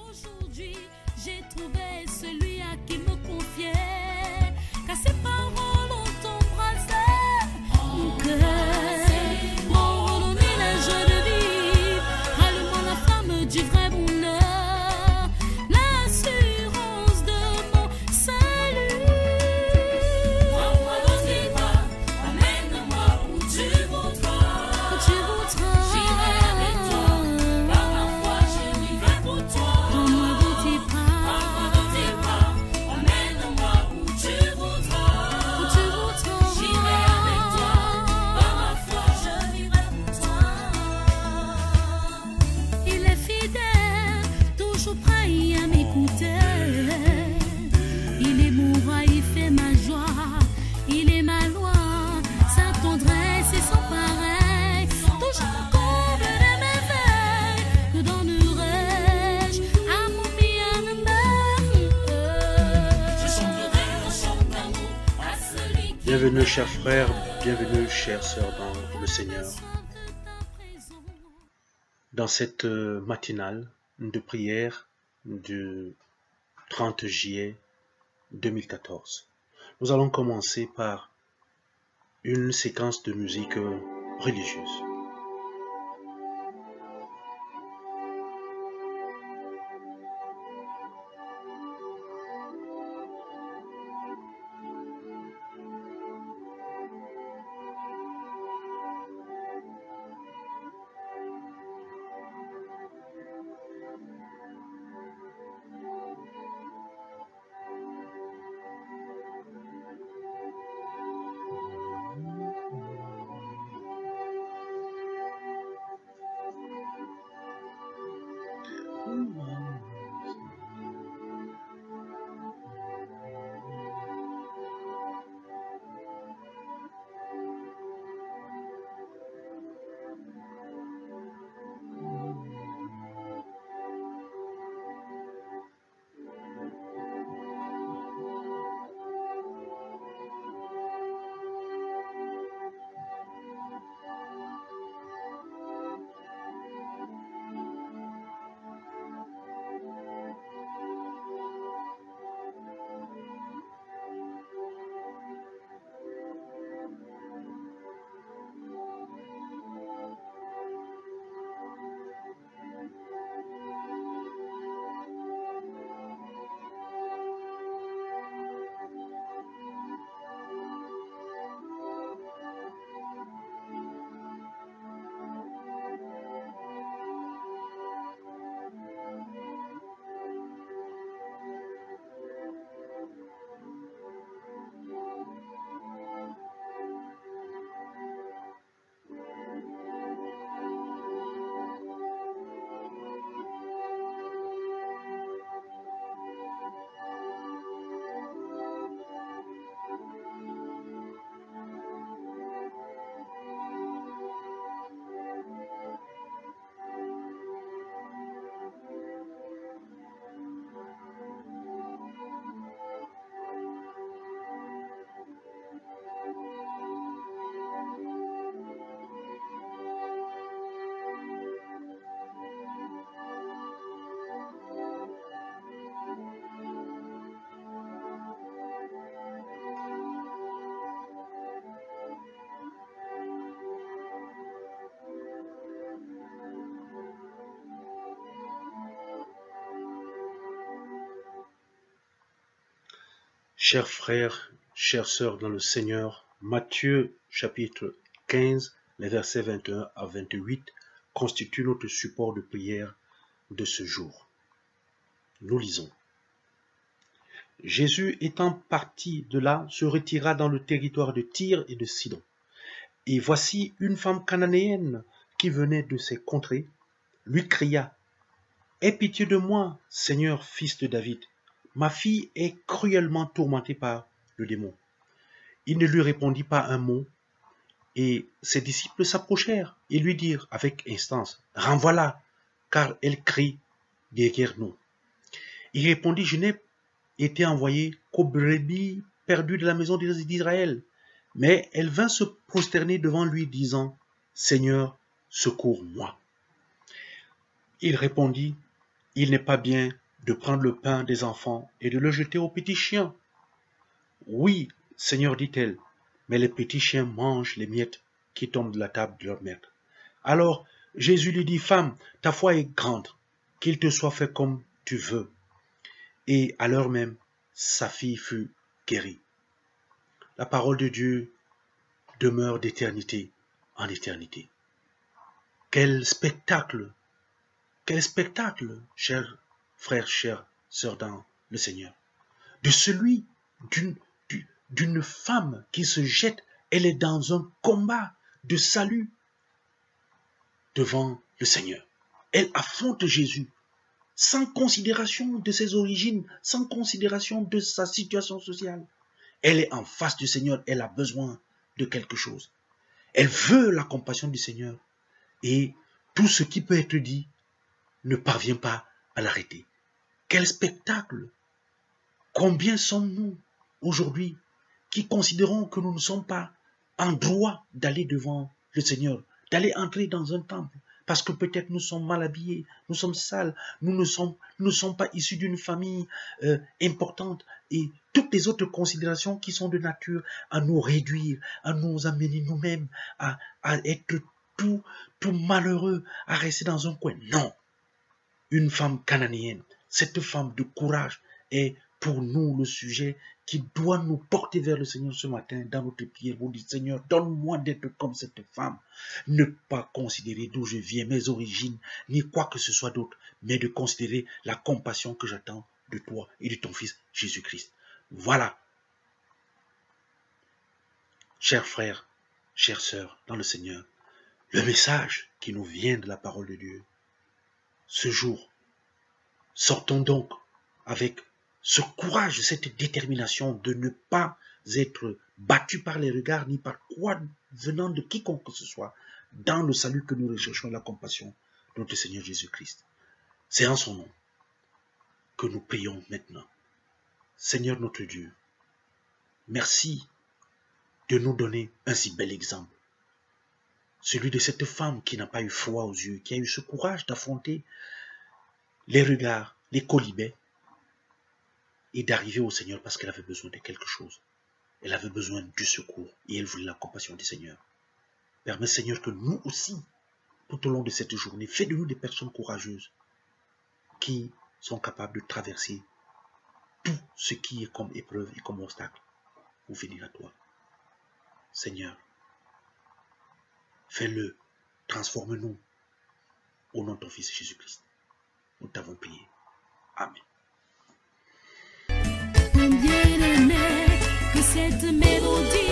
Aujourd'hui, j'ai trouvé celui à qui me confier, car ses paroles ont embrassé mon cœur, m'ont redonné la joie de vivre, allumant la flamme du vrai bonheur, l'assurance de mon salut. Prends-moi dans tes bras, emmène-moi où tu voudras. Où tu voudras. J'irai avec toi, par ma foi je vivrai pour toi. Prends-moi dans tes bras, emmène-moi où tu voudras. Où tu voudras. J'irai avec toi, par ma foi je vivrai pour toi. Il est fidèle, toujours prêt à m'écouter. Il est mon roi, il fait ma joie, il est ma loi, sa tendresse est sans pareil. Toujours mon comble de merveilles, que donnerai-je à mon bien-aimé? Je chanterai un chant d'amour à celui qui Bienvenue chers frères, bienvenue chères sœurs dans le Seigneur. Dans cette matinale de prière du 30 juillet 2014, nous allons commencer par une séquence de musique religieuse. Chers frères, chères sœurs dans le Seigneur, Matthieu chapitre 15, les versets 21 à 28 constituent notre support de prière de ce jour. Nous lisons. Jésus étant parti de là, se retira dans le territoire de Tyr et de Sidon. Et voici une femme cananéenne qui venait de ces contrées, lui cria « Aie pitié de moi, Seigneur, fils de David. Ma fille est cruellement tourmentée par le démon. » Il ne lui répondit pas un mot, et ses disciples s'approchèrent et lui dirent avec instance « Renvoie-la, car elle crie derrière nous. » Il répondit « Je n'ai été envoyé qu'aux brebis perdues de la maison d'Israël. » Mais elle vint se prosterner devant lui, disant « Seigneur, secours-moi. » Il répondit il n'est pas bien de prendre le pain des enfants et de le jeter aux petits chiens. Oui, Seigneur, dit-elle, mais les petits chiens mangent les miettes qui tombent de la table de leur maître. Alors Jésus lui dit, femme, ta foi est grande, qu'il te soit fait comme tu veux. Et à l'heure même, sa fille fut guérie. La parole de Dieu demeure d'éternité en éternité. Quel spectacle, chers frères, chères sœurs dans le Seigneur, de celui d'une femme qui se jette, elle est dans un combat de salut devant le Seigneur. Elle affronte Jésus sans considération de ses origines, sans considération de sa situation sociale. Elle est en face du Seigneur, elle a besoin de quelque chose. Elle veut la compassion du Seigneur et tout ce qui peut être dit ne parvient pas à l'arrêter. Quel spectacle! Combien sommes-nous aujourd'hui qui considérons que nous ne sommes pas en droit d'aller devant le Seigneur, d'aller entrer dans un temple, parce que peut-être nous sommes mal habillés, nous sommes sales, nous ne sommes pas issus d'une famille importante et toutes les autres considérations qui sont de nature à nous réduire, à nous amener nous-mêmes à être tout malheureux, à rester dans un coin. Non, une femme cananéenne, cette femme de courage est pour nous le sujet qui doit nous porter vers le Seigneur ce matin dans notre prière. Vous dites, Seigneur, donne-moi d'être comme cette femme. Ne pas considérer d'où je viens, mes origines, ni quoi que ce soit d'autre, mais de considérer la compassion que j'attends de toi et de ton Fils Jésus-Christ. Voilà, chers frères, chères sœurs dans le Seigneur, le message qui nous vient de la parole de Dieu. Ce jour, sortons donc avec ce courage, cette détermination de ne pas être battus par les regards, ni par quoi venant de quiconque que ce soit, dans le salut que nous recherchons, la compassion de notre Seigneur Jésus-Christ. C'est en son nom que nous prions maintenant. Seigneur notre Dieu, merci de nous donner un si bel exemple. Celui de cette femme qui n'a pas eu froid aux yeux, qui a eu ce courage d'affronter les regards, les colibets, et d'arriver au Seigneur parce qu'elle avait besoin de quelque chose. Elle avait besoin du secours et elle voulait la compassion du Seigneur. Permets, Seigneur, que nous aussi, tout au long de cette journée, fais de nous des personnes courageuses qui sont capables de traverser tout ce qui est comme épreuve et comme obstacle pour venir à toi. Seigneur, fais-le, transforme-nous au nom de ton Fils Jésus-Christ. Nous t'avons prié. Amen. Bien aimé, que cette mélodie